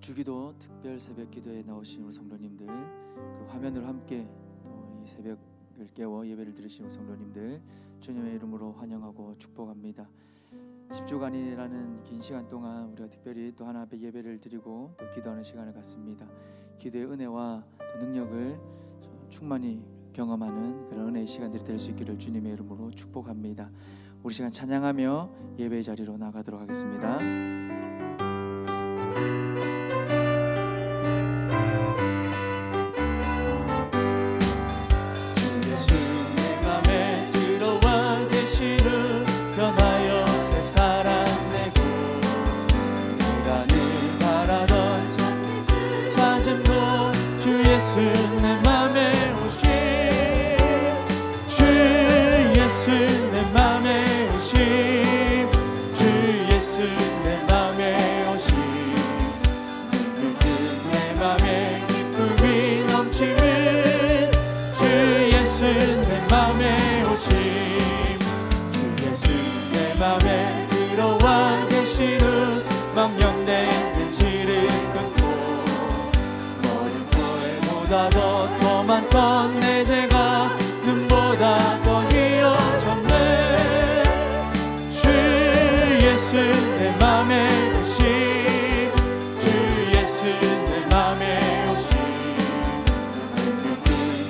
주기도 특별 새벽 기도에 나오신 우리 성도님들, 그리고 화면으로 함께 또 이 새벽을 깨워 예배를 드리신 우리 성도님들 주님의 이름으로 환영하고 축복합니다. 10주간이라는 긴 시간 동안 우리가 특별히 또 하나 앞에 예배를 드리고 또 기도하는 시간을 갖습니다. 기도의 은혜와 또 능력을 충만히 경험하는 그런 은혜의 시간들이 될 수 있기를 주님의 이름으로 축복합니다. 우리 시간 찬양하며 예배의 자리로 나가도록 하겠습니다. 더 많던 내 죄가 눈보다 더 희어졌네. 주 예수 내 맘에 오신, 주 예수 내 맘에 오신,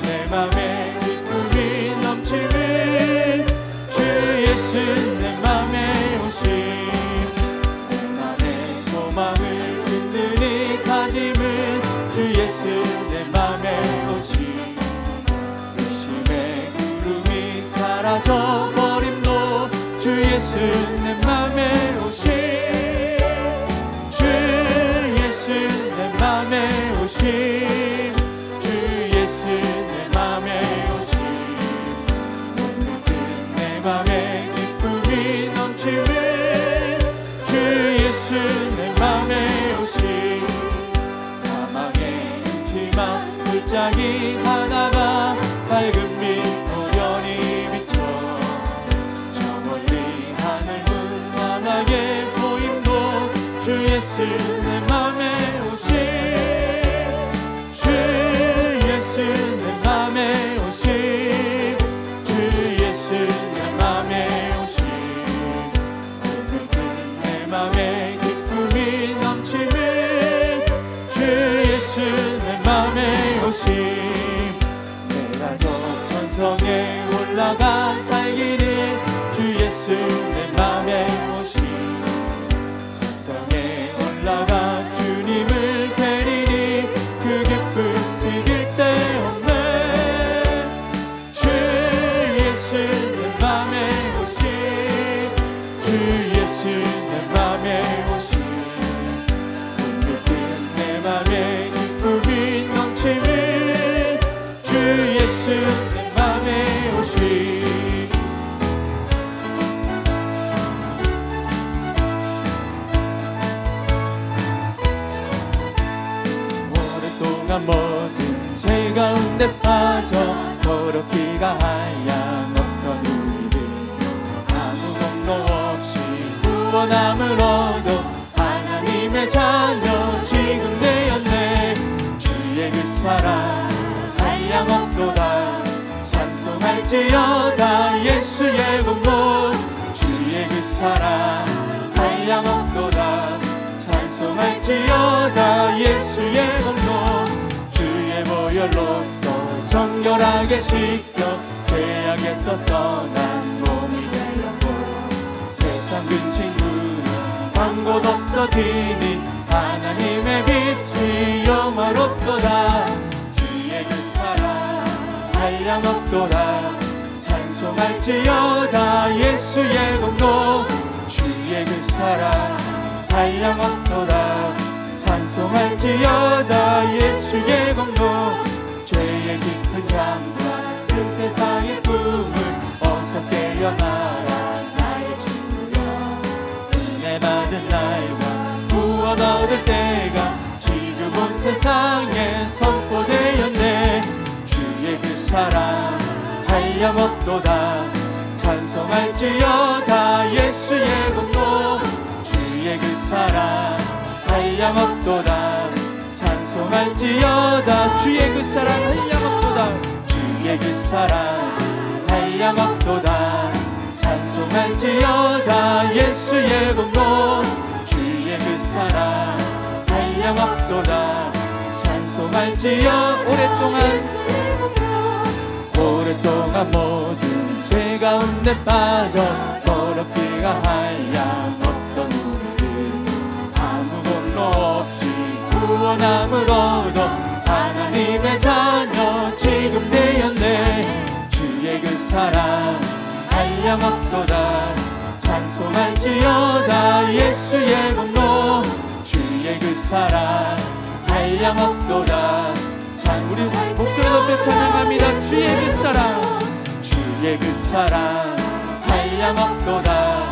내 맘에 기쁨이 넘치는 주 예수 내 맘에 오신, 내 맘의 소망을 든든히 다짐은 주 예수 내 맘에 오신, 의심의 구름이 사라져버림도 주 예수 내 맘에 오신, 주 예수 내 맘에 오신, 주 예수 내 맘에 오신, 내 맘에 기쁨이 넘치는 주 예수 내 맘에 오신, 불짝이 하나가 밝은 빛 우연히 비춰 저 멀리 하늘 무한하게 보임도 주 예수 내 맘에 오신, 주 예수 내 맘에 오신, 주 예수 내 맘에 오신, 내 맘에 기쁨이 넘치는 주 예수 내 맘에 오심. 내가 저 천성에 올라가 살기를 주 예수 내 맘에 오심. 천성에 올라가 주님을 뵈리니 그 기쁨 이길 데 없네. 주 예수 내 맘에 오심, 주 예수 내 맘에 오심, 내 맘에 기쁨이 넘치는 주 예수 내 맘에 오신. 오랫동안 모든 죄 가운데 빠져 더럽기가 하얀없던 우리들 아무 공로 없이 구원함을 얻어 하나님의 자녀 지금 되었네. 주의 그 사랑 한량없도다 찬송할지어다 예수의 공로. 주의 그 사랑 한량없도다 찬송할지어다 예수의 공로. 주의 보혈로서 정결하게 씻겨 죄악에서 떠난 몸이 되었고 세상 근심 한 곳 없어지니 하나님의 빛이 영화롭도다. 주의 그 사랑 한량없도다 찬송할지어다 예수의 공로. 주의 그 사랑 한량없도다 찬송할지어다 예수의 공로. 죄의 깊은 향과 그 세상의 꿈을 어서 깨어나라 나의 친구여. 은혜 받은 나이가 구원 얻을 때가 지금 온 세상에 선포되었네. 주의 그 사랑 한량없도다 찬송할지어다 예수의 공로. 주의 그 사랑 한량없도다 찬송할지어다 주의 그 사랑 한량없도다 주의 그 사랑 한량없도다 찬송할지어다 예수의 공로 주의 그 사랑 한량없도다 찬송할지어 오랫동안 모든 죄 가운데 빠져 더럽기가 한량없던 우리를 아무 공로 없이 구원함을 얻어 하나님의 자녀 지금 되었네 주의 그 사랑 한량없도다 찬송할지어다 예수의 공로 주의 그 사랑 한량없도다 우리 목소리 높여 찬양합니다 주의 그 사랑 한량없도다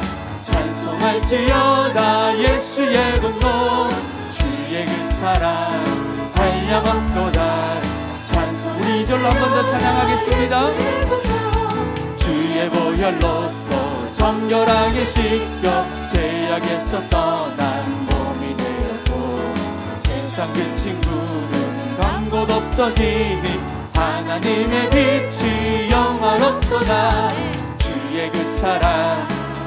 찬송할지어다 예수의 공로 주의 그 사랑 한량없도다 찬송 우리 2절로 한 번 더 찬양하겠습니다 주의 보혈로서 정결하게 씻겨 죄악에서 떠난 몸이 되었고 세상 그 친구는 광곳 없어지니 하나님의 빛이 영화롭도다 주의 그 사랑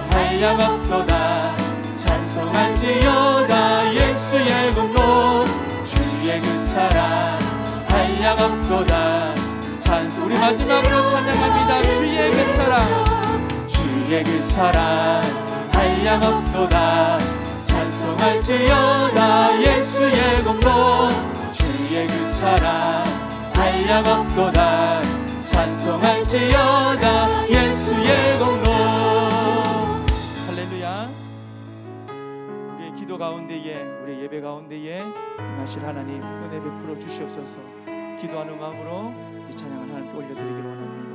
한량없도다 찬송할지어다 예수의 공로 주의 그 사랑 한량없도다 찬송 우리 마지막으로 찬양합니다 주의 그 사랑 한량없도다 찬송할지어다 예수의 공로 주의 그 사랑 한량없도다 찬송할지어다 예수의 공로 할렐루야 우리의 기도 가운데에 우리의 예배 가운데에 임하실 하나님 은혜 베풀어 주시옵소서 기도하는 마음으로 이 찬양을 하나님께 올려드리기를 원합니다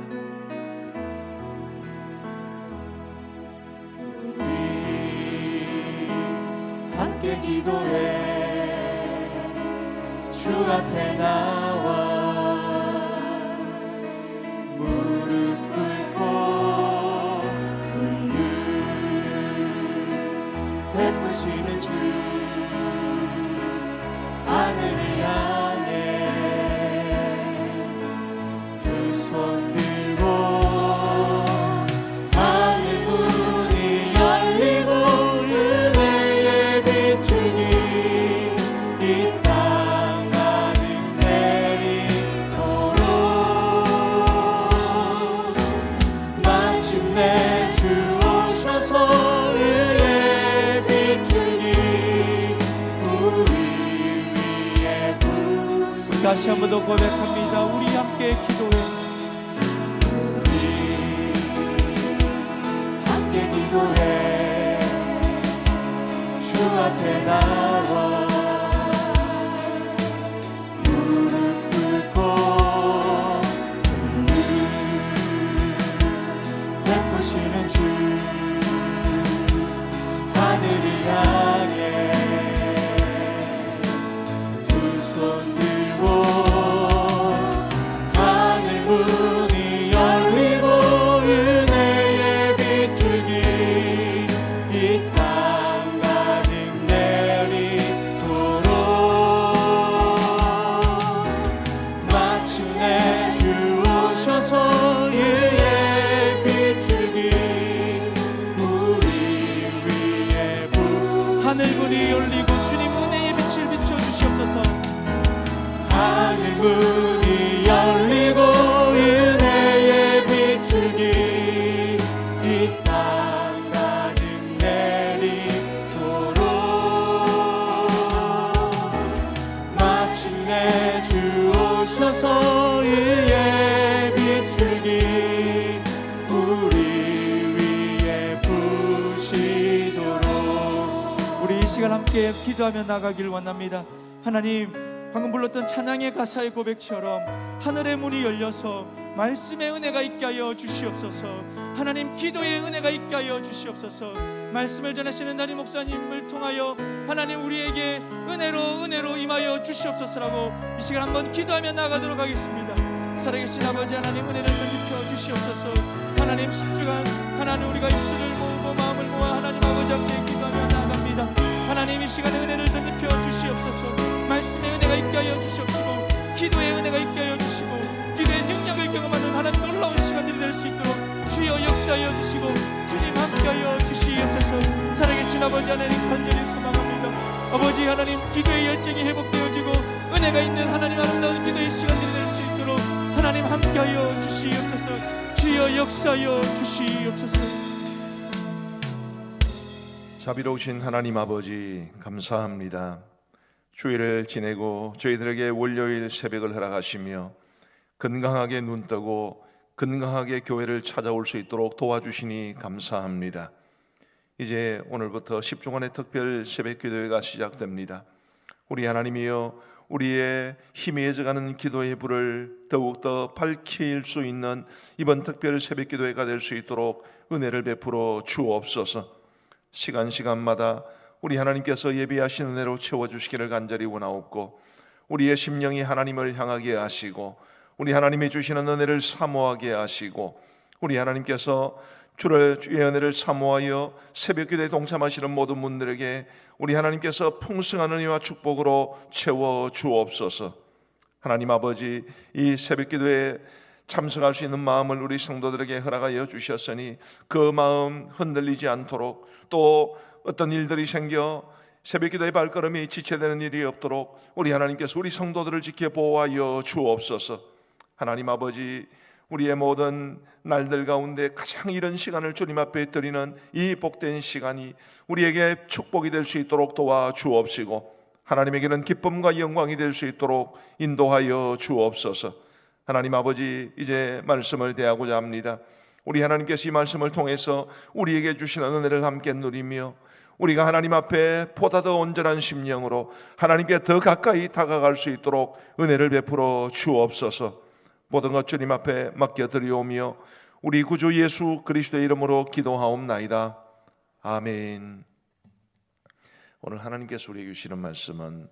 우리 함께 기도해 주 앞에 나와 무릎 꿇고 긍휼 베푸시는 주 하늘을 향해 두 손 들고 하늘 문이 열리고 은혜의 비추니 이 땅 가득 내리도록 마침내 주 오셔서 의의 비추니 우리 위에 부으시니 다시 한 번 더 고백합니다 우리 함께 기도해 우리 함께 기도해 주 앞에 나와 무릎 꿇고 긍휼 베푸시는 주 하늘을 향해 두 손 들고 하늘 문이 열리고 은혜의 비추기 이 땅 가득 내리도록 마침내 주 오셔서 의의 비추기 우리 위에 하늘 문이 열리고 주님 은혜의 빛을 비춰주시옵소서 하늘 문이 열리고 은혜의 비추기 이 땅 가득 내리도록 마침내 주 오셔서 의의 비추기 우리 위에 부시도록 우리 이 시간 함께 기도하며 나가길 원합니다 하나님 방금 불렀던 찬양의 가사의 고백처럼 하늘의 문이 열려서 말씀의 은혜가 있게 하여 주시옵소서 하나님 기도의 은혜가 있게 하여 주시옵소서 말씀을 전하시는 담임 목사님을 통하여 하나님 우리에게 은혜로 임하여 주시옵소서라고 이 시간 한번 기도하며 나가도록 하겠습니다 살아계신 아버지 하나님 은혜를 덧입혀 주시옵소서 하나님 10주간 하나님 우리가 입술을 모으고 마음을 모아 하나님 아버지 앞에 기도하며 나아갑니다 하나님 이 시간에 은혜를 덧입혀 주시옵소서 말씀의 은혜가 있게 하여 주시옵소서 하나님 기도의 열정이 회복되어지고 은혜가 있는 하나님 아름다운 기도의 시간들이 될 수 있도록 하나님 함께하여 주시옵소서. 주여 역사하여 주시옵소서. 자비로우신 하나님 아버지 감사합니다. 주일을 지내고 저희들에게 월요일 새벽을 허락하시며 건강하게 눈뜨고 건강하게 교회를 찾아올 수 있도록 도와주시니 감사합니다. 이제 오늘부터 10주간의 특별 새벽기도회가 시작됩니다. 우리 하나님이여, 우리의 희미해져가는 기도의 불을 더욱더 밝힐 수 있는 이번 특별 새벽기도회가 될 수 있도록 은혜를 베풀어 주옵소서. 시간마다 우리 하나님께서 예비하신 은혜로 채워주시기를 간절히 원하옵고, 우리의 심령이 하나님을 향하게 하시고 우리 하나님이 주시는 은혜를 사모하게 하시고, 우리 하나님께서 주의 은혜를 사모하여 새벽기도에 동참하시는 모든 분들에게 우리 하나님께서 풍성한 은혜와 축복으로 채워 주옵소서. 하나님 아버지, 이 새벽기도에 참석할 수 있는 마음을 우리 성도들에게 허락하여 주셨으니 그 마음 흔들리지 않도록, 또 어떤 일들이 생겨 새벽기도의 발걸음이 지체되는 일이 없도록 우리 하나님께서 우리 성도들을 지켜 보호하여 주옵소서. 하나님 아버지, 우리의 모든 날들 가운데 가장 이른 시간을 주님 앞에 드리는 이 복된 시간이 우리에게 축복이 될 수 있도록 도와주옵시고, 하나님에게는 기쁨과 영광이 될 수 있도록 인도하여 주옵소서. 하나님 아버지, 이제 말씀을 대하고자 합니다. 우리 하나님께서 이 말씀을 통해서 우리에게 주시는 은혜를 함께 누리며 우리가 하나님 앞에 보다 더 온전한 심령으로 하나님께 더 가까이 다가갈 수 있도록 은혜를 베풀어 주옵소서. 모든 것 주님 앞에 맡겨드리오며 우리 구주 예수 그리스도의 이름으로 기도하옵나이다. 아멘. 오늘 하나님께서 우리에게 주시는 말씀은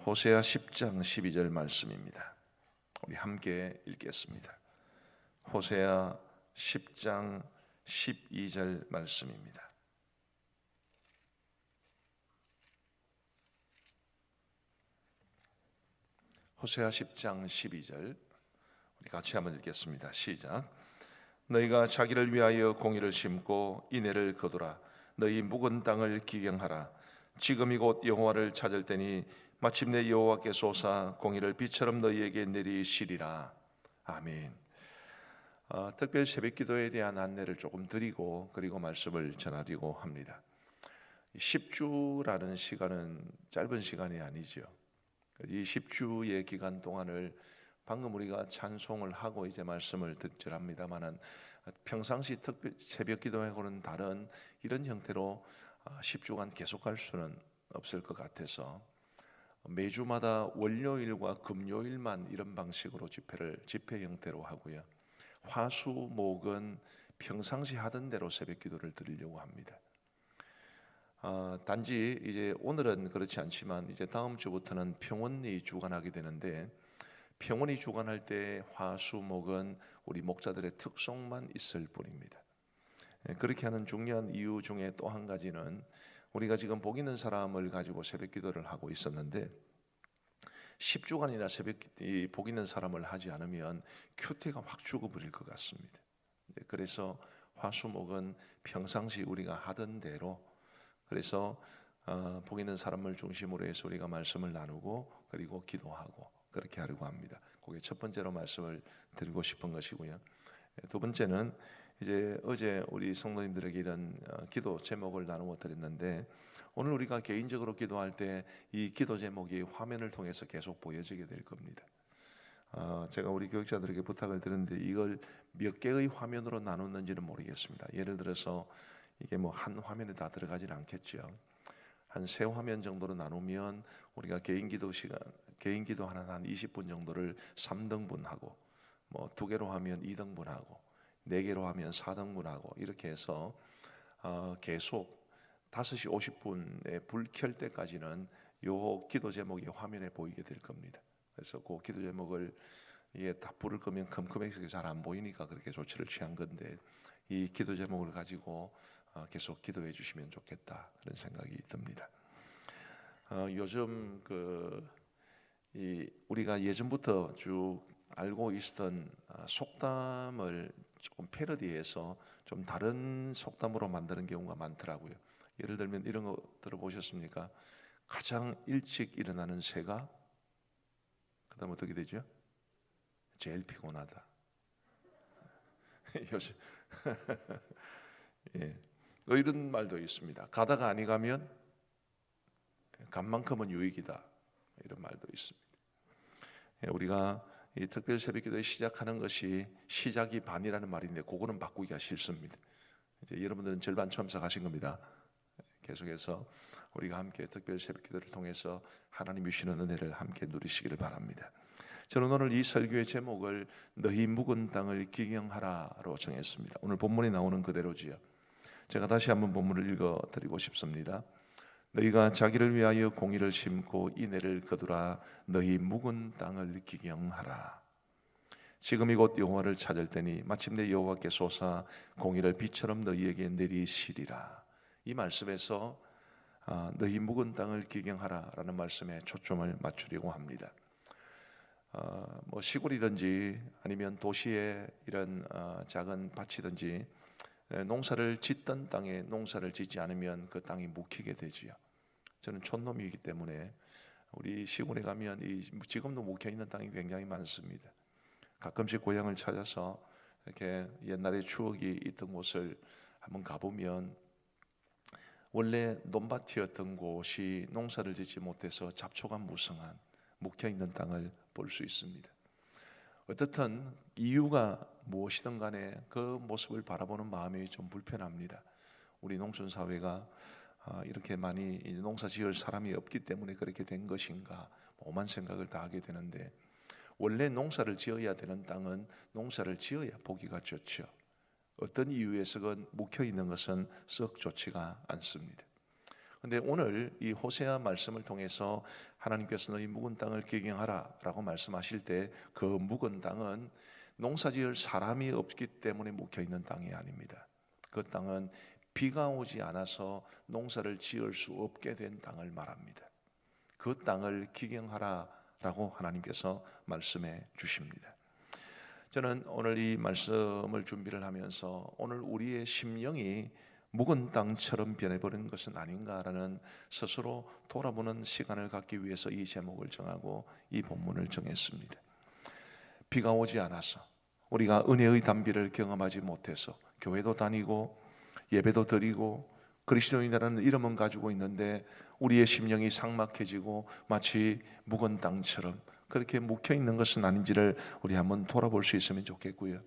호세아 10장 12절 말씀입니다. 우리 함께 읽겠습니다. 호세아 10장 12절 말씀입니다. 호세아 10장 12절 우리 같이 한번 읽겠습니다. 시작. 너희가 자기를 위하여 공의를 심고 인애를 거두라. 너희 묵은 땅을 기경하라. 지금이 곧 여호와를 찾을 때니 마침내 여호와께 솟아 공의를 비처럼 너희에게 내리시리라. 아멘. 특별 새벽기도에 대한 안내를 조금 드리고 그리고 말씀을 전하려고 합니다. 10주라는 시간은 짧은 시간이 아니죠. 이 10주의 기간 동안을 방금 우리가 찬송을 하고 이제 말씀을 듣질합니다만은 평상시 특별 새벽기도하고는 다른 이런 형태로 10주간 계속할 수는 없을 것 같아서 매주마다 월요일과 금요일만 이런 방식으로 집회 형태로 하고요. 화수 목은 평상시 하던 대로 새벽기도를 드리려고 합니다. 단지 이제 오늘은 그렇지 않지만 이제 다음 주부터는 평원이 주관하게 되는데, 평원이 주관할 때 화수목은 우리 목자들의 특송만 있을 뿐입니다. 그렇게 하는 중요한 이유 중에 또 한 가지는 우리가 지금 복 있는 사람을 가지고 새벽기도를 하고 있었는데 10주간이나 복 있는 사람을 하지 않으면 큐티가 확 죽어버릴 것 같습니다. 그래서 화수목은 평상시 우리가 하던 대로, 그래서 복 있는 사람을 중심으로 해서 우리가 말씀을 나누고 그리고 기도하고 그렇게 하려고 합니다. 그게 첫 번째로 말씀을 드리고 싶은 것이고요. 두 번째는 이제 어제 우리 성도님들에게 이런 기도 제목을 나누어 드렸는데, 오늘 우리가 개인적으로 기도할 때 이 기도 제목이 화면을 통해서 계속 보여지게 될 겁니다. 제가 우리 교육자들에게 부탁을 드렸는데 이걸 몇 개의 화면으로 나눴는지는 모르겠습니다. 예를 들어서 이게 뭐 한 화면에 다 들어가지는 않겠죠. 한 3화면 정도로 나누면 우리가 개인기도 하나 한 20분 정도를 3등분하고, 뭐 2개로 하면 2등분하고, 4개로 하면 4등분하고 이렇게 해서 계속 5시 50분에 불 켤 때까지는 요 기도 제목이 화면에 보이게 될 겁니다. 그래서 그 기도 제목을 이게 다 불을 끄면 컴컴해서 잘 안 보이니까 그렇게 조치를 취한 건데, 이 기도 제목을 가지고 계속 기도해 주시면 좋겠다 그런 생각이 듭니다. 요즘 우리가 예전부터 쭉 알고 있었던 속담을 조금 패러디해서 좀 다른 속담으로 만드는 경우가 많더라고요. 예를 들면 이런 거 들어보셨습니까? 가장 일찍 일어나는 새가 그다음 어떻게 되죠? 제일 피곤하다. 요즘 예, 이런 말도 있습니다. 가다가 아니 가면 간 만큼은 유익이다. 이런 말도 있습니다. 우리가 이 특별 새벽기도에 시작하는 것이 시작이 반이라는 말인데 그거는 바꾸기가 싫습니다. 이제 여러분들은 절반 참석하신 겁니다. 계속해서 우리가 함께 특별 새벽기도를 통해서 하나님이 주시는 은혜를 함께 누리시기를 바랍니다. 저는 오늘 이 설교의 제목을 너희 묵은 땅을 기경하라로 정했습니다. 오늘 본문에 나오는 그대로지요. 제가 다시 한번 본문을 읽어드리고 싶습니다. 너희가 자기를 위하여 공의를 심고 인애를 거두라. 너희 묵은 땅을 기경하라. 지금이 곧 여호와를 찾을 때니 마침내 여호와께 솟아 공의를 비처럼 너희에게 내리시리라. 이 말씀에서 너희 묵은 땅을 기경하라라는 말씀에 초점을 맞추려고 합니다. 뭐 시골이든지 아니면 도시의 이런 작은 밭이든지 농사를 짓던 땅에 농사를 짓지 않으면 그 땅이 묵히게 되지요. 저는 촌놈이기 때문에 우리 시골에 가면 지금도 묵혀 있는 땅이 굉장히 많습니다. 가끔씩 고향을 찾아서 이렇게 옛날의 추억이 있던 곳을 한번 가보면 원래 논밭이었던 곳이 농사를 짓지 못해서 잡초가 무성한 묵혀 있는 땅을 볼 수 있습니다. 어떻든 이유가 무엇이든 간에 그 모습을 바라보는 마음이 좀 불편합니다. 우리 농촌 사회가 이렇게 많이 농사 지을 사람이 없기 때문에 그렇게 된 것인가 오만 생각을 다 하게 되는데, 원래 농사를 지어야 되는 땅은 농사를 지어야 보기가 좋죠. 어떤 이유에서건 묵혀 있는 것은 썩 좋지가 않습니다. 그런데 오늘 이 호세아 말씀을 통해서 하나님께서 너희 묵은 땅을 기경하라 라고 말씀하실 때 그 묵은 땅은 농사 지을 사람이 없기 때문에 묵혀 있는 땅이 아닙니다. 그 땅은 비가 오지 않아서 농사를 지을 수 없게 된 땅을 말합니다. 그 땅을 기경하라 라고 하나님께서 말씀해 주십니다. 저는 오늘 이 말씀을 준비를 하면서 오늘 우리의 심령이 묵은 땅처럼 변해버린 것은 아닌가라는 스스로 돌아보는 시간을 갖기 위해서 이 제목을 정하고 이 본문을 정했습니다. 비가 오지 않아서 우리가 은혜의 단비를 경험하지 못해서 교회도 다니고 예배도 드리고 그리스도인이라는 이름은 가지고 있는데 우리의 심령이 삭막해지고 마치 묵은 땅처럼 그렇게 묵혀 있는 것은 아닌지를 우리 한번 돌아볼 수 있으면 좋겠고요.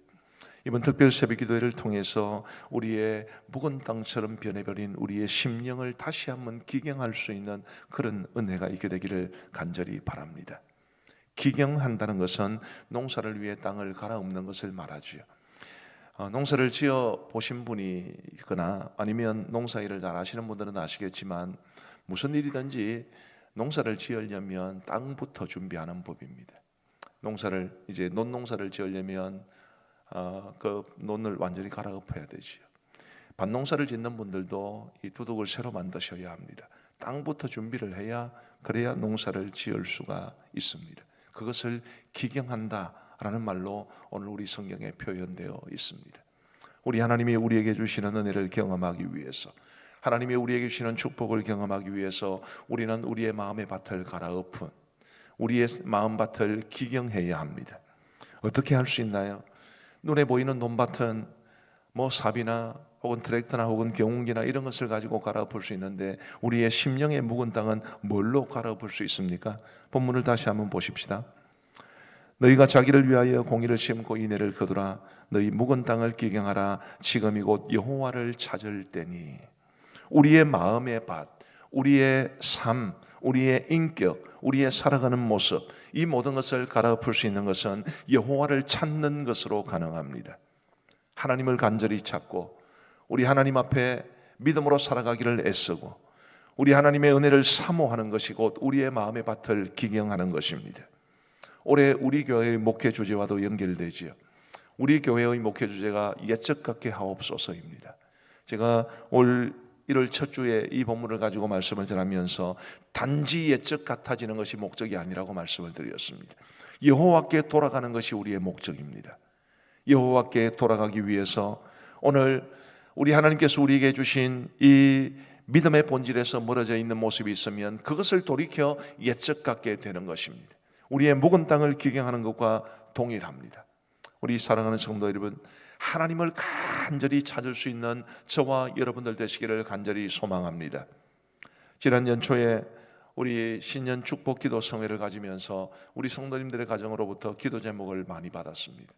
이번 특별 새벽기도회를 통해서 우리의 묵은 땅처럼 변해버린 우리의 심령을 다시 한번 기경할 수 있는 그런 은혜가 있게 되기를 간절히 바랍니다. 기경한다는 것은 농사를 위해 땅을 갈아엎는 것을 말하죠. 농사를 지어 보신 분이거나 아니면 농사일을 잘 아시는 분들은 아시겠지만 무슨 일이든지 농사를 지으려면 땅부터 준비하는 법입니다. 논농사를 지으려면 그 논을 완전히 갈아엎어야 되지요. 밭농사를 짓는 분들도 이 두둑을 새로 만드셔야 합니다. 땅부터 준비를 해야 그래야 농사를 지을 수가 있습니다. 그것을 기경한다라는 말로 오늘 우리 성경에 표현되어 있습니다. 우리 하나님이 우리에게 주시는 은혜를 경험하기 위해서, 하나님이 우리에게 주시는 축복을 경험하기 위해서 우리는 우리의 마음의 밭을 갈아엎은 우리의 마음밭을 기경해야 합니다. 어떻게 할 수 있나요? 눈에 보이는 논밭은 뭐 삽이나 혹은 트랙터나 혹은 경운기나 이런 것을 가지고 갈아엎을 수 있는데 우리의 심령의 묵은 땅은 뭘로 갈아엎을 수 있습니까? 본문을 다시 한번 보십시다. 너희가 자기를 위하여 공의를 심고 인애를 거두라. 너희 묵은 땅을 기경하라. 지금이 곧 여호와를 찾을 때니. 우리의 마음의 밭, 우리의 삶, 우리의 인격, 우리의 살아가는 모습, 이 모든 것을 갈아엎을 수 있는 것은 여호와를 찾는 것으로 가능합니다. 하나님을 간절히 찾고 우리 하나님 앞에 믿음으로 살아가기를 애쓰고 우리 하나님의 은혜를 사모하는 것이 곧 우리의 마음의 밭을 기경하는 것입니다. 올해 우리 교회의 목회 주제와도 연결되지요. 우리 교회의 목회 주제가 옛적 같게 하옵소서입니다. 제가 올 1월 첫 주에 이 본문을 가지고 말씀을 전하면서 단지 옛적 같아지는 것이 목적이 아니라고 말씀을 드렸습니다. 여호와께 돌아가는 것이 우리의 목적입니다. 여호와께 돌아가기 위해서 오늘 우리 하나님께서 우리에게 주신 이 믿음의 본질에서 멀어져 있는 모습이 있으면 그것을 돌이켜 옛적 같게 되는 것입니다. 우리의 묵은 땅을 기경하는 것과 동일합니다. 우리 사랑하는 성도 여러분, 하나님을 간절히 찾을 수 있는 저와 여러분들 되시기를 간절히 소망합니다. 지난 연초에 우리 신년 축복 기도 성회를 가지면서 우리 성도님들의 가정으로부터 기도 제목을 많이 받았습니다.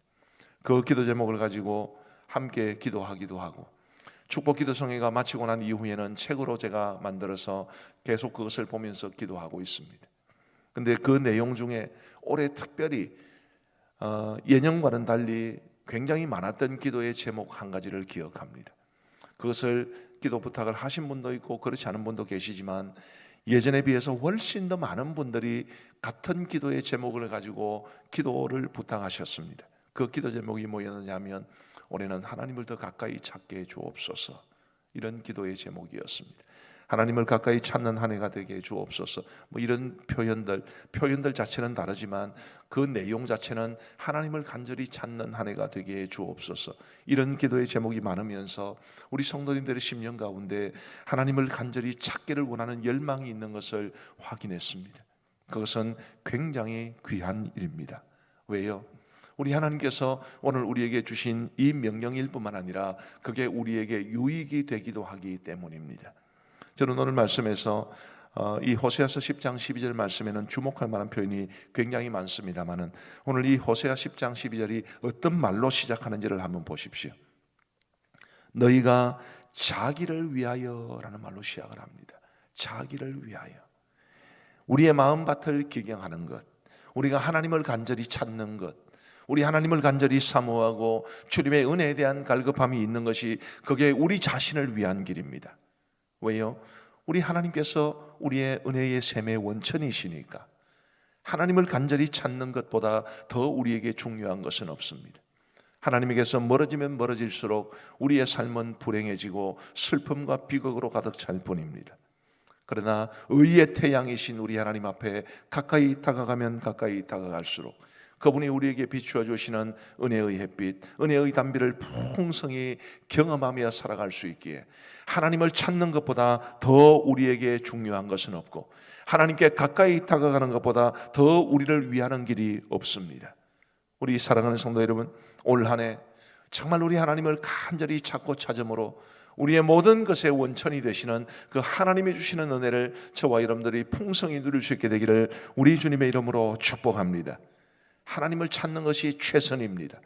그 기도 제목을 가지고 함께 기도하기도 하고, 축복 기도 성회가 마치고 난 이후에는 책으로 제가 만들어서 계속 그것을 보면서 기도하고 있습니다. 근데 그 내용 중에 올해 특별히 예년과는 달리 굉장히 많았던 기도의 제목 한 가지를 기억합니다. 그것을 기도 부탁을 하신 분도 있고 그렇지 않은 분도 계시지만, 예전에 비해서 훨씬 더 많은 분들이 같은 기도의 제목을 가지고 기도를 부탁하셨습니다. 그 기도 제목이 뭐였냐면, 올해는 하나님을 더 가까이 찾게 해 주옵소서, 이런 기도의 제목이었습니다. 하나님을 가까이 찾는 한 해가 되게 해 주옵소서, 뭐 이런 표현들 자체는 다르지만 그 내용 자체는 하나님을 간절히 찾는 한 해가 되게 해 주옵소서, 이런 기도의 제목이 많으면서 우리 성도님들의 심령 가운데 하나님을 간절히 찾기를 원하는 열망이 있는 것을 확인했습니다. 그것은 굉장히 귀한 일입니다. 왜요? 우리 하나님께서 오늘 우리에게 주신 이 명령일 뿐만 아니라 그게 우리에게 유익이 되기도 하기 때문입니다. 저는 오늘 말씀에서 이 호세아서 10장 12절 말씀에는 주목할 만한 표현이 굉장히 많습니다만은, 오늘 이 호세아 10장 12절이 어떤 말로 시작하는지를 한번 보십시오. 너희가 자기를 위하여라는 말로 시작을 합니다. 자기를 위하여. 우리의 마음밭을 기경하는 것, 우리가 하나님을 간절히 찾는 것, 우리 하나님을 간절히 사모하고 주님의 은혜에 대한 갈급함이 있는 것이, 그게 우리 자신을 위한 길입니다. 왜요? 우리 하나님께서 우리의 은혜의 샘의 원천이시니까 하나님을 간절히 찾는 것보다 더 우리에게 중요한 것은 없습니다. 하나님에게서 멀어지면 멀어질수록 우리의 삶은 불행해지고 슬픔과 비극으로 가득 찰 뿐입니다. 그러나 의의 태양이신 우리 하나님 앞에 가까이 다가가면 가까이 다가갈수록 그분이 우리에게 비추어 주시는 은혜의 햇빛, 은혜의 단비를 풍성히 경험하며 살아갈 수 있기에 하나님을 찾는 것보다 더 우리에게 중요한 것은 없고, 하나님께 가까이 다가가는 것보다 더 우리를 위하는 길이 없습니다. 우리 사랑하는 성도 여러분, 올 한 해 정말 우리 하나님을 간절히 찾고 찾음으로 우리의 모든 것의 원천이 되시는 그 하나님이 주시는 은혜를 저와 여러분들이 풍성히 누릴 수 있게 되기를 우리 주님의 이름으로 축복합니다. 하나님을 찾는 것이 최선입니다.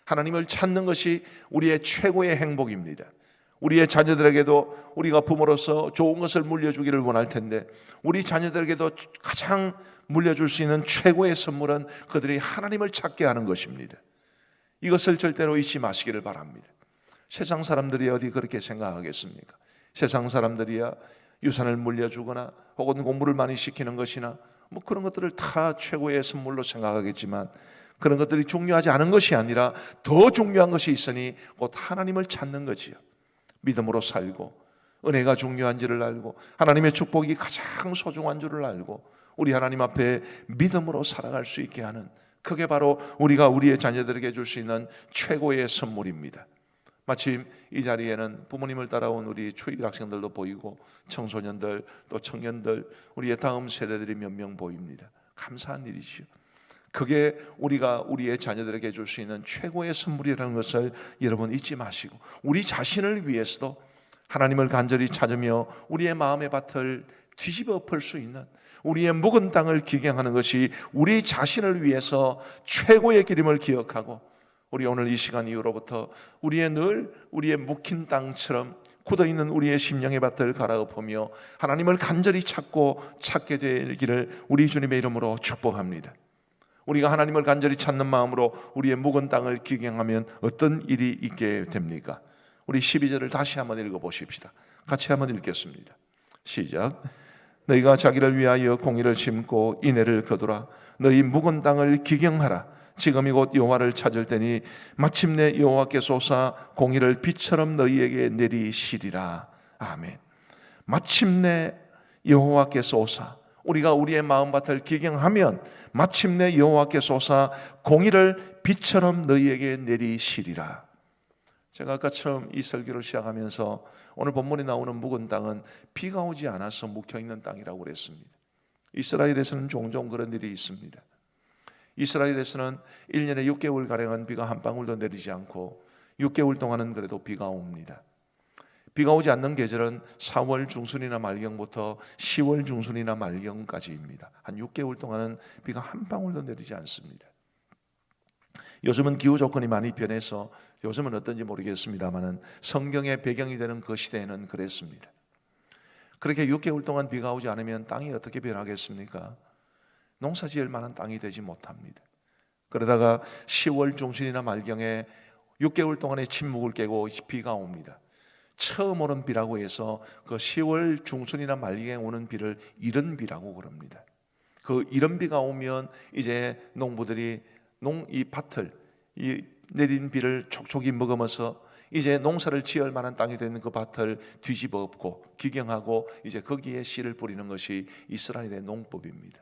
하나님을 찾는 것이 우리의 최고의 행복입니다. 우리의 자녀들에게도 우리가 부모로서 좋은 것을 물려주기를 원할 텐데, 우리 자녀들에게도 가장 물려줄 수 있는 최고의 선물은 그들이 하나님을 찾게 하는 것입니다. 이것을 절대로 잊지 마시기를 바랍니다. 세상 사람들이 어디 그렇게 생각하겠습니까? 세상 사람들이야 유산을 물려주거나 혹은 공부를 많이 시키는 것이나 뭐 그런 것들을 다 최고의 선물로 생각하겠지만, 그런 것들이 중요하지 않은 것이 아니라 더 중요한 것이 있으니 곧 하나님을 찾는 거지요. 믿음으로 살고 은혜가 중요한지를 알고 하나님의 축복이 가장 소중한 줄을 알고 우리 하나님 앞에 믿음으로 살아갈 수 있게 하는, 그게 바로 우리가 우리의 자녀들에게 줄 수 있는 최고의 선물입니다. 마침 이 자리에는 부모님을 따라온 우리 초일 학생들도 보이고 청소년들 또 청년들, 우리의 다음 세대들이 몇 명 보입니다. 감사한 일이지요. 그게 우리가 우리의 자녀들에게 줄 수 있는 최고의 선물이라는 것을 여러분 잊지 마시고, 우리 자신을 위해서도 하나님을 간절히 찾으며 우리의 마음의 밭을 뒤집어 엎을 수 있는, 우리의 묵은 땅을 기경하는 것이 우리 자신을 위해서 최고의 길임을 기억하고, 우리 오늘 이 시간 이후로부터 우리의 묵힌 땅처럼 굳어있는 우리의 심령의 밭을 갈아엎으며 하나님을 간절히 찾게 되기를 우리 주님의 이름으로 축복합니다. 우리가 하나님을 간절히 찾는 마음으로 우리의 묵은 땅을 기경하면 어떤 일이 있게 됩니까? 우리 12절을 다시 한번 읽어보십시다. 같이 한번 읽겠습니다. 시작. 너희가 자기를 위하여 공의를 심고 인애를 거두라. 너희 묵은 땅을 기경하라. 지금이 곧 여호와를 찾을 때니 마침내 여호와께서 오사 공의를 비처럼 너희에게 내리시리라. 아멘. 마침내 여호와께서 오사, 우리가 우리의 마음밭을 기경하면 마침내 여호와께서 오사 공의를 비처럼 너희에게 내리시리라. 제가 아까 처음 이 설교를 시작하면서 오늘 본문에 나오는 묵은 땅은 비가 오지 않아서 묵혀있는 땅이라고 그랬습니다. 이스라엘에서는 종종 그런 일이 있습니다. 이스라엘에서는 1년에 6개월가량은 비가 한 방울도 내리지 않고 6개월 동안은 그래도 비가 옵니다. 비가 오지 않는 계절은 4월 중순이나 말경부터 10월 중순이나 말경까지입니다. 한 6개월 동안은 비가 한 방울도 내리지 않습니다. 요즘은 기후 조건이 많이 변해서 요즘은 어떤지 모르겠습니다만 성경의 배경이 되는 그 시대에는 그랬습니다. 그렇게 6개월 동안 비가 오지 않으면 땅이 어떻게 변하겠습니까? 농사 지을 만한 땅이 되지 못합니다. 그러다가 10월 중순이나 말경에 6개월 동안의 침묵을 깨고 비가 옵니다. 처음 오는 비라고 해서 그 10월 중순이나 말경에 오는 비를 이른 비라고 그럽니다. 그 이른 비가 오면 이제 농부들이 이 밭을 이 내린 비를 촉촉이 머금어서 이제 농사를 지을 만한 땅이 되는 그 밭을 뒤집어 엎고 기경하고 이제 거기에 씨를 뿌리는 것이 이스라엘의 농법입니다.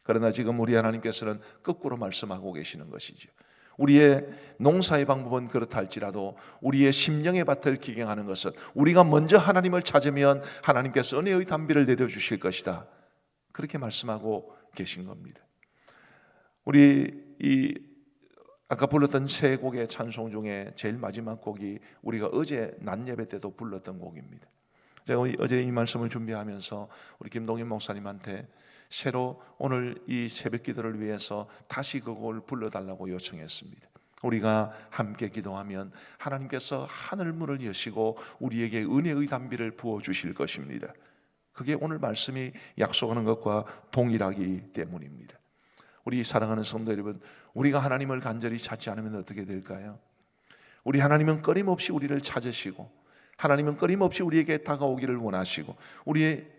그러나 지금 우리 하나님께서는 거꾸로 말씀하고 계시는 것이죠. 우리의 농사의 방법은 그렇다 할지라도 우리의 심령의 밭을 기경하는 것은 우리가 먼저 하나님을 찾으면 하나님께서 은혜의 단비를 내려주실 것이다. 그렇게 말씀하고 계신 겁니다. 우리 아까 불렀던 세 곡의 찬송 중에 제일 마지막 곡이 우리가 어제 낮 예배 때도 불렀던 곡입니다. 제가 어제 이 말씀을 준비하면서 우리 김동인 목사님한테 새로 오늘 이 새벽 기도를 위해서 다시 그 곡을 불러달라고 요청했습니다. 우리가 함께 기도하면 하나님께서 하늘 문을 여시고 우리에게 은혜의 단비를 부어주실 것입니다. 그게 오늘 말씀이 약속하는 것과 동일하기 때문입니다. 우리 사랑하는 성도 여러분, 우리가 하나님을 간절히 찾지 않으면 어떻게 될까요? 우리 하나님은 끊임없이 우리를 찾으시고 하나님은 끊임없이 우리에게 다가오기를 원하시고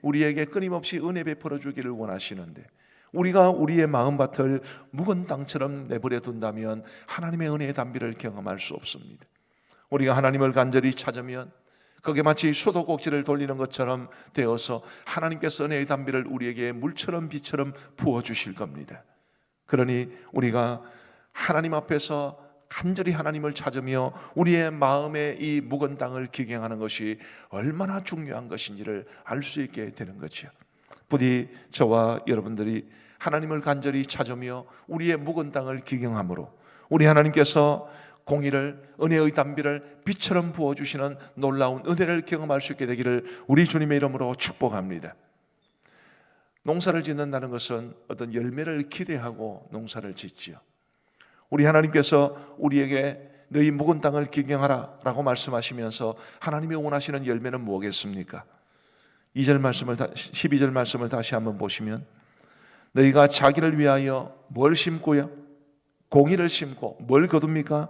우리에게 끊임없이 은혜 베풀어 주기를 원하시는데 우리가 우리의 마음밭을 묵은 땅처럼 내버려 둔다면 하나님의 은혜의 단비를 경험할 수 없습니다. 우리가 하나님을 간절히 찾으면 그게 마치 수도꼭지를 돌리는 것처럼 되어서 하나님께서 은혜의 단비를 우리에게 물처럼 비처럼 부어주실 겁니다. 그러니 우리가 하나님 앞에서 간절히 하나님을 찾으며 우리의 마음의 이 묵은 땅을 기경하는 것이 얼마나 중요한 것인지를 알 수 있게 되는 거죠. 부디 저와 여러분들이 하나님을 간절히 찾으며 우리의 묵은 땅을 기경함으로 우리 하나님께서 공의를 은혜의 단비를 빛처럼 부어주시는 놀라운 은혜를 경험할 수 있게 되기를 우리 주님의 이름으로 축복합니다. 농사를 짓는다는 것은 어떤 열매를 기대하고 농사를 짓지요. 우리 하나님께서 우리에게 너희 묵은 땅을 기경하라 라고 말씀하시면서 하나님이 원하시는 열매는 뭐겠습니까? 12절 말씀을 다시 한번 보시면 너희가 자기를 위하여 뭘 심고요? 공의를 심고 뭘 거둡니까?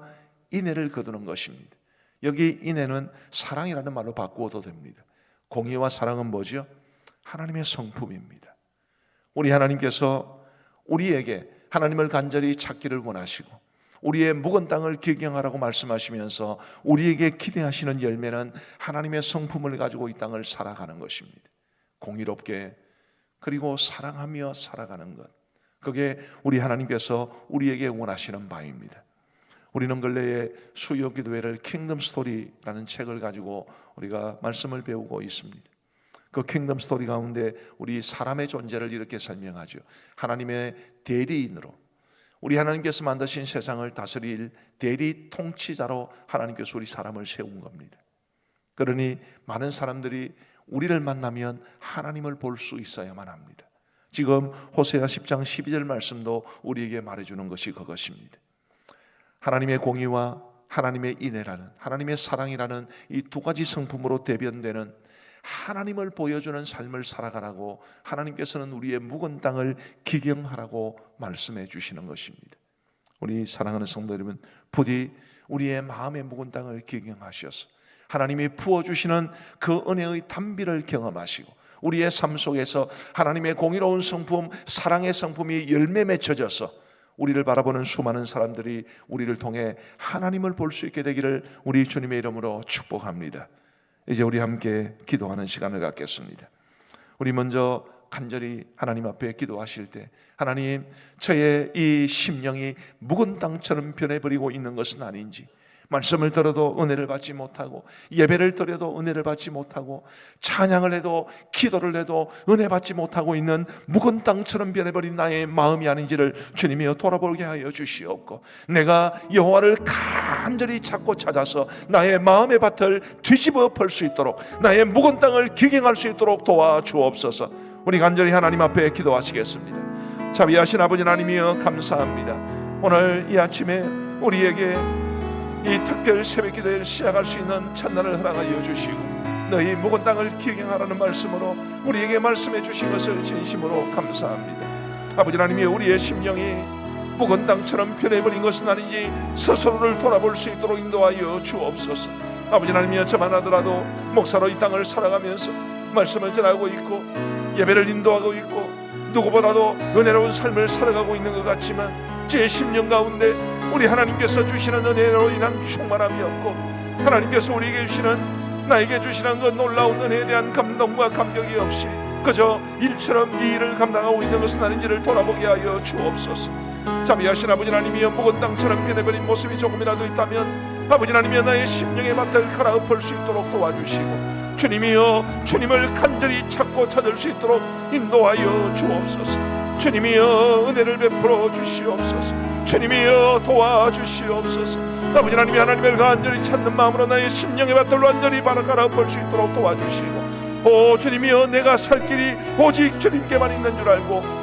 인애를 거두는 것입니다. 여기 인애는 사랑이라는 말로 바꾸어도 됩니다. 공의와 사랑은 뭐죠? 하나님의 성품입니다. 우리 하나님께서 우리에게 하나님을 간절히 찾기를 원하시고 우리의 묵은 땅을 기경하라고 말씀하시면서 우리에게 기대하시는 열매는 하나님의 성품을 가지고 이 땅을 살아가는 것입니다. 공의롭게 그리고 사랑하며 살아가는 것, 그게 우리 하나님께서 우리에게 원하시는 바입니다. 우리는 근래에 수요 기도회를 킹덤 스토리라는 책을 가지고 우리가 말씀을 배우고 있습니다. 그 킹덤 스토리 가운데 우리 사람의 존재를 이렇게 설명하죠. 하나님의 대리인으로 우리 하나님께서 만드신 세상을 다스릴 대리 통치자로 하나님께서 우리 사람을 세운 겁니다. 그러니 많은 사람들이 우리를 만나면 하나님을 볼 수 있어야만 합니다. 지금 호세아 10장 12절 말씀도 우리에게 말해주는 것이 그것입니다. 하나님의 공의와 하나님의 인애라는 하나님의 사랑이라는 이 두 가지 성품으로 대변되는 하나님을 보여주는 삶을 살아가라고 하나님께서는 우리의 묵은 땅을 기경하라고 말씀해 주시는 것입니다. 우리 사랑하는 성도 여러분, 부디 우리의 마음의 묵은 땅을 기경하셔서 하나님이 부어주시는 그 은혜의 단비를 경험하시고 우리의 삶 속에서 하나님의 공의로운 성품, 사랑의 성품이 열매 맺혀져서 우리를 바라보는 수많은 사람들이 우리를 통해 하나님을 볼 수 있게 되기를 우리 주님의 이름으로 축복합니다. 이제 우리 함께 기도하는 시간을 갖겠습니다. 우리 먼저 간절히 하나님 앞에 기도하실 때, 하나님, 저의 이 심령이 묵은 땅처럼 변해버리고 있는 것은 아닌지, 말씀을 들어도 은혜를 받지 못하고, 예배를 드려도 은혜를 받지 못하고, 찬양을 해도 기도를 해도 은혜 받지 못하고 있는 묵은 땅처럼 변해버린 나의 마음이 아닌지를 주님이여 돌아보게 하여 주시옵고, 내가 여호와를 간절히 찾고 찾아서 나의 마음의 밭을 뒤집어 볼 수 있도록, 나의 묵은 땅을 기경할 수 있도록 도와주옵소서. 우리 간절히 하나님 앞에 기도하시겠습니다. 자비하신 아버지 하나님이여 감사합니다. 오늘 이 아침에 우리에게 이 특별 새벽 기도를 시작할 수 있는 첫날을 허락하여 주시고, 너희 묵은 땅을 기경하라는 말씀으로 우리에게 말씀해 주신 것을 진심으로 감사합니다. 아버지 하나님이 우리의 심령이 묵은 땅처럼 변해버린 것은 아닌지 스스로를 돌아볼 수 있도록 인도하여 주옵소서. 아버지 하나님이여, 저만 하더라도 목사로 이 땅을 살아가면서 말씀을 전하고 있고 예배를 인도하고 있고 누구보다도 은혜로운 삶을 살아가고 있는 것 같지만, 제 심령 가운데 우리 하나님께서 주시는 은혜로 인한 충만함이 없고, 하나님께서 우리에게 주시는, 나에게 주시는 그 놀라운 은혜에 대한 감동과 감격이 없이 그저 일처럼 이 일을 감당하고 있는 것은 아닌지를 돌아보게 하여 주옵소서. 자비하신 아버지 하나님이여, 묵은 땅처럼 변해버린 모습이 조금이라도 있다면 아버지 하나님이여, 나의 심령의 밭을 갈아엎을 수 있도록 도와주시고, 주님이여, 주님을 간절히 찾고 찾을 수 있도록 인도하여 주옵소서. 주님이여, 은혜를 베풀어 주시옵소서. 주님이여, 도와주시옵소서. 아버지 하나님이 하나님을 간절히 찾는 마음으로 나의 심령의 밭을 완전히 갈아엎을 수 있도록 도와주시고, 오 주님이여, 내가 살 길이 오직 주님께만 있는 줄 알고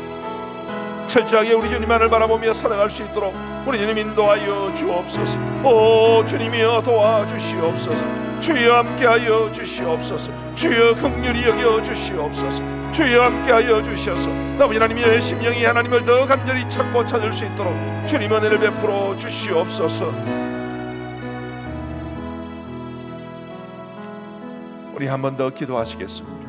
철저하게 우리 주님만을 바라보며 살아갈 수 있도록 우리 주님 인도하여 주옵소서. 오 주님이여, 도와주시옵소서. 주여 함께하여 주시옵소서. 주여 긍휼히 여겨 주시옵소서. 주여 함께하여 주셔서 아버지 하나님의 심령이 하나님을 더 간절히 찾고 찾을 수 있도록 주님 은혜를 베풀어 주시옵소서. 우리 한 번 더 기도하시겠습니다.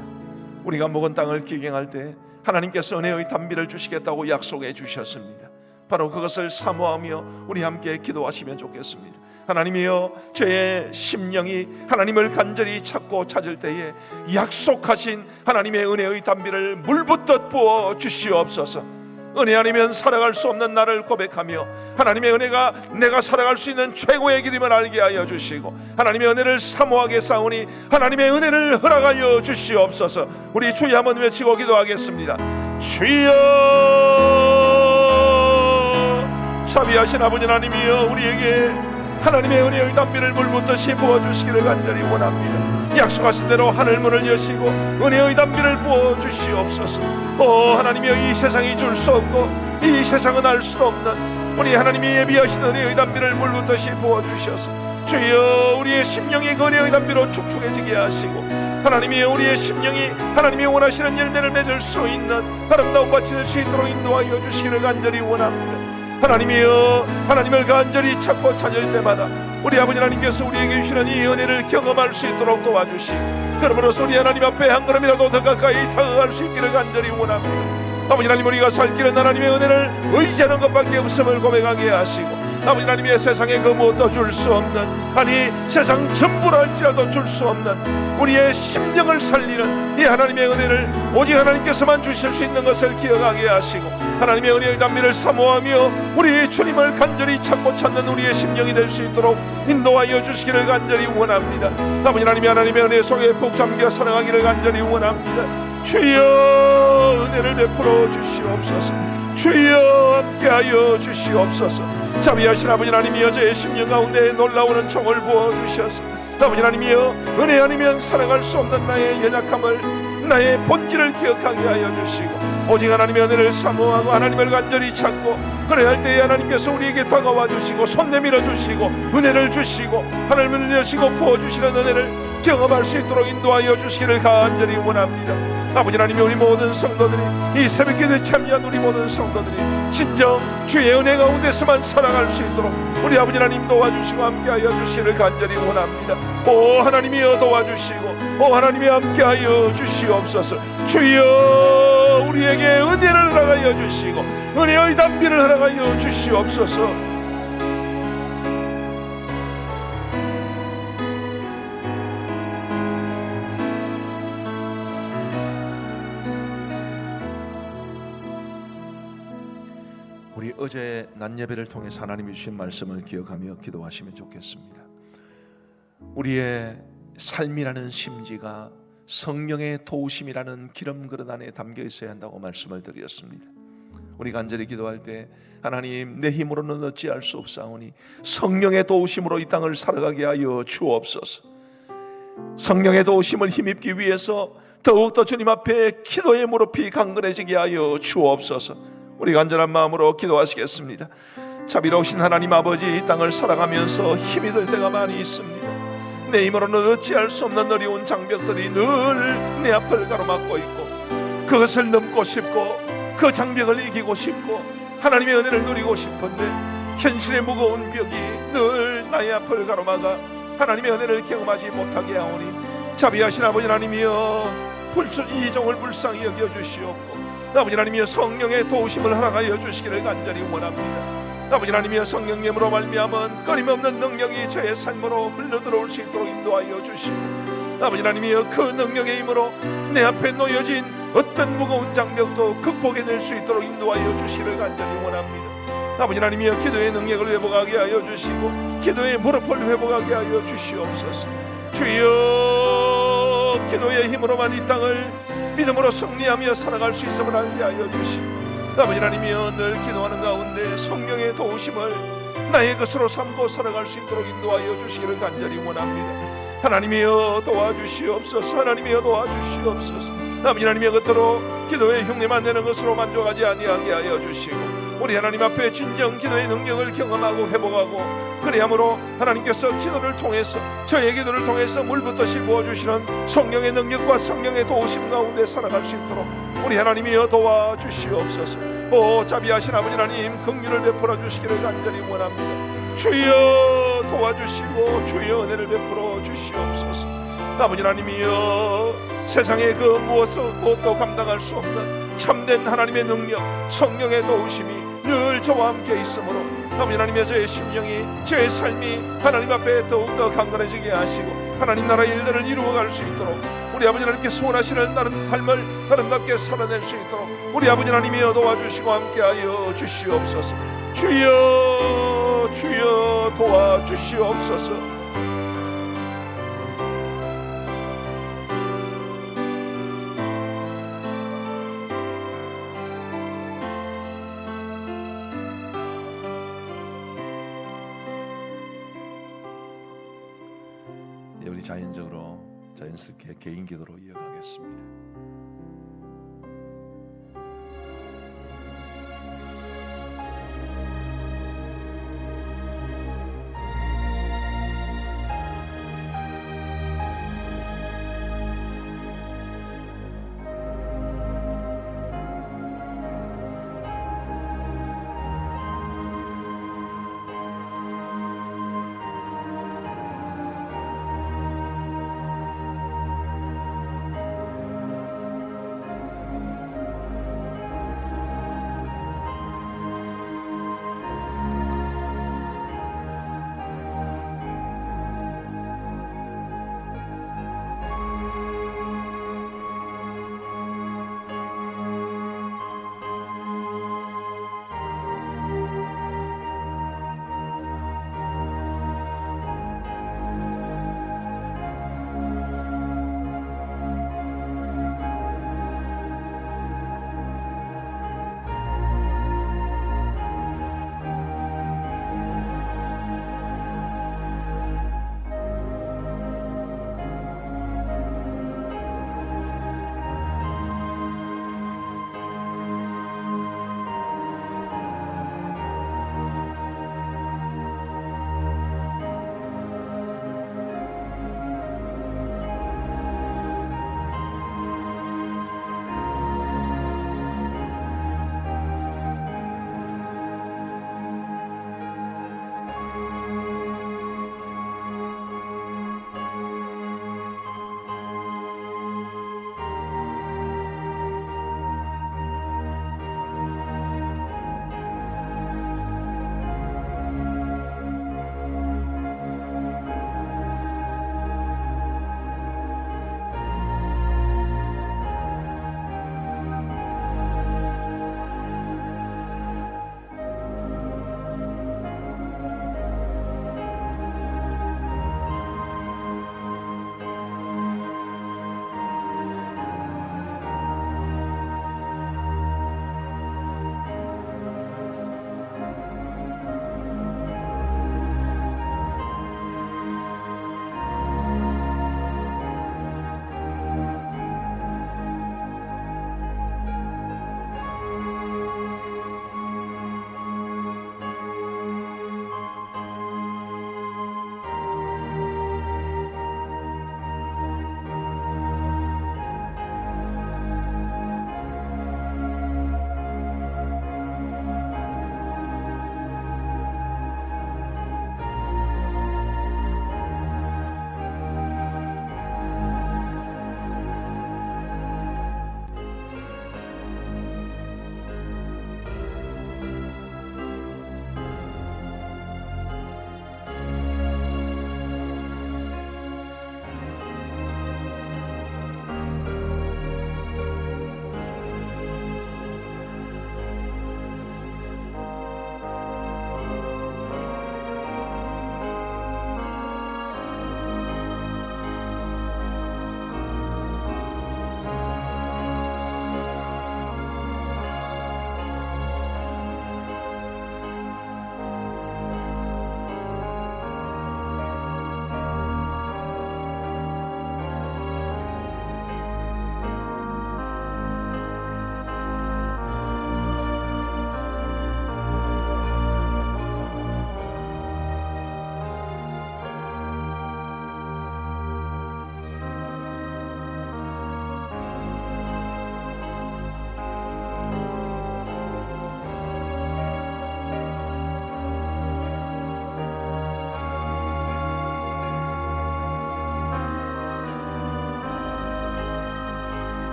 우리가 묵은 땅을 기경할 때 하나님께서 은혜의 단비를 주시겠다고 약속해 주셨습니다. 바로 그것을 사모하며 우리 함께 기도하시면 좋겠습니다. 하나님이여, 저의 심령이 하나님을 간절히 찾고 찾을 때에 약속하신 하나님의 은혜의 단비를 물붓듯 부어 주시옵소서. 은혜 아니면 살아갈 수 없는 나를 고백하며 하나님의 은혜가 내가 살아갈 수 있는 최고의 길임을 알게 하여 주시고, 하나님의 은혜를 사모하게 싸우니 하나님의 은혜를 허락하여 주시옵소서. 우리 주여 한번 외치고 기도하겠습니다. 주여, 자비하신 아버지 하나님이여, 우리에게 하나님의 은혜의 단비를 물붓듯이 부어주시기를 간절히 원합니다. 약속하신 대로 하늘문을 여시고 은혜의 단비를 부어주시옵소서. 오 하나님이여, 이 세상이 줄 수 없고 이 세상은 알 수도 없는 우리 하나님이 예비하신 은혜의 단비를 물붓듯이 부어주셔서 주여, 우리의 심령이 그 은혜의 단비로 축축해지게 하시고, 하나님이 우리의 심령이 하나님이 원하시는 열매를 맺을 수 있는 아름다운 밭이 될 수 있도록 인도하여 주시기를 간절히 원합니다. 하나님이여, 하나님을 간절히 찾고 찾을 때마다 우리 아버지 하나님께서 우리에게 주시는 이 은혜를 경험할 수 있도록 도와주시고, 그러므로서 우리 하나님 앞에 한 걸음이라도 더 가까이 다가갈 수 있기를 간절히 원합니다. 아버지 하나님, 우리가 살 길은 하나님의 은혜를 의지하는 것밖에 없음을 고백하게 하시고, 아버지 하나님의 세상에 그 무엇도 줄 수 없는, 아니 세상 전부를 할지라도 줄 수 없는 우리의 심령을 살리는 이 하나님의 은혜를 오직 하나님께서만 주실 수 있는 것을 기억하게 하시고, 하나님의 은혜의 단비를 사모하며 우리 주님을 간절히 찾고 찾는 우리의 심령이 될 수 있도록 인도하여 주시기를 간절히 원합니다. 아버지 하나님이 하나님의 은혜 속에 푹 잠겨 살아가기를 간절히 원합니다. 주여, 은혜를 베풀어 주시옵소서. 주여, 함께하여 주시옵소서. 자비하신 아버지 하나님이여, 저의 심령 가운데 놀라운 은총을 부어주셔서 아버지 하나님이여, 은혜 아니면 살아갈 수 없는 나의 연약함을, 나의 본질을 기억하게 하여 주시고, 오직 하나님의 은혜를 사모하고 하나님을 간절히 찾고 그래야 할 때에 하나님께서 우리에게 다가와 주시고 손 내밀어 주시고 은혜를 주시고 하늘문을 여시고 부어주시는 은혜를 경험할 수 있도록 인도하여 주시기를 간절히 원합니다. 아버지 하나님이 우리 모든 성도들이, 이 새벽기도에 참여한 우리 모든 성도들이 진정 주의 은혜 가운데서만 살아갈 수 있도록 우리 아버지 하나님 도와주시고 함께하여 주시기를 간절히 원합니다. 오 하나님이여, 도와주시고 오 하나님이 함께하여 주시옵소서. 주여, 우리에게 은혜를 허락하여 주시고 은혜의 단비를 허락하여 주시옵소서. 우리 어제 낮 예배를 통해서 하나님이 주신 말씀을 기억하며 기도하시면 좋겠습니다. 우리의 삶이라는 심지가 성령의 도우심이라는 기름 그릇 안에 담겨 있어야 한다고 말씀을 드렸습니다. 우리 간절히 기도할 때 하나님, 내 힘으로는 어찌할 수 없사오니 성령의 도우심으로 이 땅을 살아가게 하여 주옵소서. 성령의 도우심을 힘입기 위해서 더욱더 주님 앞에 기도의 무릎이 강건해지게 하여 주옵소서. 우리 간절한 마음으로 기도하시겠습니다. 자비로우신 하나님 아버지, 이 땅을 살아가면서 힘이 들 때가 많이 있습니다. 내 힘으로는 어찌할 수 없는 어려운 장벽들이 늘 내 앞을 가로막고 있고, 그것을 넘고 싶고 그 장벽을 이기고 싶고 하나님의 은혜를 누리고 싶은데 현실의 무거운 벽이 늘 나의 앞을 가로막아 하나님의 은혜를 경험하지 못하게 하오니 자비하신 아버지 하나님이여, 이 종을 불쌍히 여겨주시옵고 아버지 하나님이여, 성령의 도우심을 허락하여 주시기를 간절히 원합니다. 아버지 하나님이여, 성령님으로 말미암은 끊임없는 능력이 저의 삶으로 흘러들어올 수 있도록 인도하여 주시고, 아버지 하나님이여, 그 능력의 힘으로 내 앞에 놓여진 어떤 무거운 장벽도 극복해낼 수 있도록 인도하여 주시기를 간절히 원합니다. 아버지 하나님이여, 기도의 능력을 회복하게 하여 주시고 기도의 무릎을 회복하게 하여 주시옵소서. 주여, 기도의 힘으로만 이 땅을 믿음으로 승리하며 살아갈 수 있음을 알게 하여 주시고, 아버지 하나님이여, 늘 기도하는 가운데 성령의 도우심을 나의 것으로 삼고 살아갈 수 있도록 인도하여 주시기를 간절히 원합니다. 하나님이여 도와주시옵소서. 하나님이여 도와주시옵소서. 아버지 하나님이여, 그토록 기도의 흉내만 내는 것으로 만족하지 아니하게 하여 주시고, 우리 하나님 앞에 진정 기도의 능력을 경험하고 회복하고, 그리함으로 하나님께서 기도를 통해서, 저의 기도를 통해서 물붓듯이 부어주시는 성령의 능력과 성령의 도우심 가운데 살아갈 수 있도록 우리 하나님이여 도와주시옵소서. 오 자비하신 아버지 하나님, 긍휼을 베풀어 주시기를 간절히 원합니다. 주여 도와주시고 주여 은혜를 베풀어 주시옵소서. 아버지 하나님이여, 세상의 그 무엇도 감당할 수 없는 참된 하나님의 능력, 성령의 도우심이 늘 저와 함께 있으므로 아버지 하나님의 저의 심령이, 저의 삶이 하나님 앞에 더욱더 강건해지게 하시고 하나님 나라 일들을 이루어갈 수 있도록, 우리 아버지 하나님께서 원하시는 다른 삶을 아름답게 살아낼 수 있도록 우리 아버지 하나님이여 도와주시고 함께하여 주시옵소서. 주여 주여 도와주시옵소서. 우리 자연스럽게 개인 기도로 이어가겠습니다.